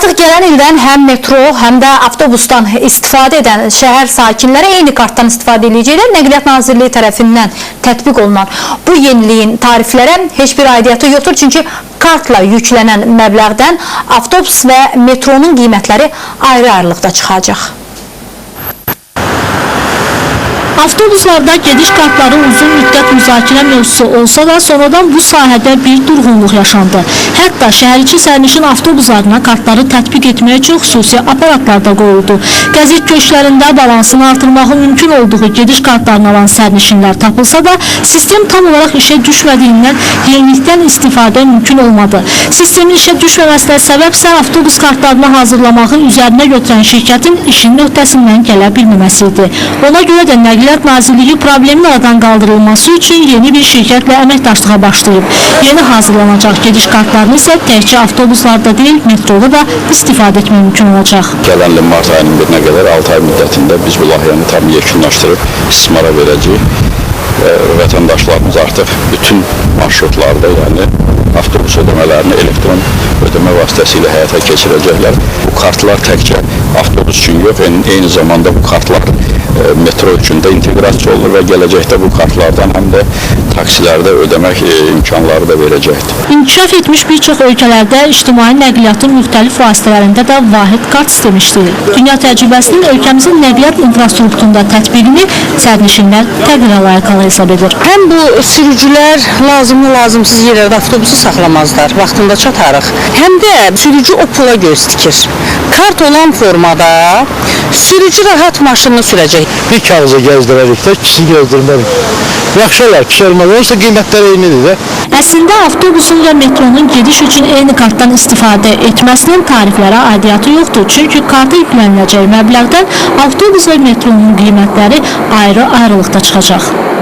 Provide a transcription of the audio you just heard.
Artıq gələn ildən həm metro, həm də avtobusdan istifadə edən şəhər sakinləri eyni kartdan istifadə edəcəklər. Nəqliyyat Nazirliyi tərəfindən tətbiq olunan bu yeniliyin tariflərə heç bir aidiyyatı yoxdur, çünki kartla yüklənən məbləğdən avtobus və metronun qiymətləri ayrı-ayrılıqda çıxacaq. Avtobuslarda gediş kartları uzun müddət müzakirə mövzusu olsa da sonradan bu sahədə bir durğunluq yaşandı. Hətta şəhər içi sərnişin avtobuslarına kartları tətbiq etmək üçün xüsusi aparatlar da qoyuldu. Qəzet köşklərində balansını artırmağı mümkün olduğu gediş kartlarını alan sərnişinlər tapılsa da sistem tam olaraq işə düşmədiyindən yenilikdən istifadə mümkün olmadı. Sistemin işə düşməməsinə səbəbsə avtobus kartlarını hazırlamağı üzərinə götürən şirkətin işinin öhdəsindən gələ bilməməsi idi. Ona görə də Nəqliyyat Nazirliyi problemin aradan qaldırılması üçün yeni bir şirkətlə əməkdaşlığa başlayıb. Yeni hazırlanacaq gediş kartlarını isə təkcə avtobuslarda deyil, metroda da istifadə etmək mümkün olacaq. Gələn il mart ayının 1-nə qədər 6 ay müddətində biz bu layihəni tam yekunlaşdırıb istismara verəcəyik. Vətəndaşlarımız artıq bütün marşrutlarda, yəni avtobus ödəmələrini elektron ödəmə vasitəsilə həyata keçirəcəklər. Bu kartlar təkcə avtobus üçün yox, eyni zamanda bu kartlar metro üçün də inteqrasiya olunur və gələcəkdə bu kartlardan həm də taksilərdə ödəmək imkanları da verəcəkdir. İnkişaf etmiş bir çox ölkələrdə ictimai nəqliyyatın müxtəlif vasitələrində də vahid kart sistemi işləyir. Dünya təcrübəsinin ölkəmizin nəqliyyat infrastrukturunda tətbiqini sərnişinlər təqdirə layiq hesab edir. Həm bu sürücülər lazımsız yerlərdə avtobusu saxlamazlar, vaxtında çatarıq. Həm də sürücü o pula göz dikir. Kart olan formada sürücü rahat maşını sürəcək. Bir kağıza gəzdirərik də, ikisini gəzdirmərik. Yaxşı olar, pis olmaz. Olsa qiymətlər eynidir də. Əslində avtobusun və metronun gediş üçün eyni kartdan istifadə etməsinin tariflərə aidiyyatı yoxdur. Çünki karta yükləniləcək məbləğdən avtobus və metronun qiymətləri ayrı-ayrılıqda çıxacaq.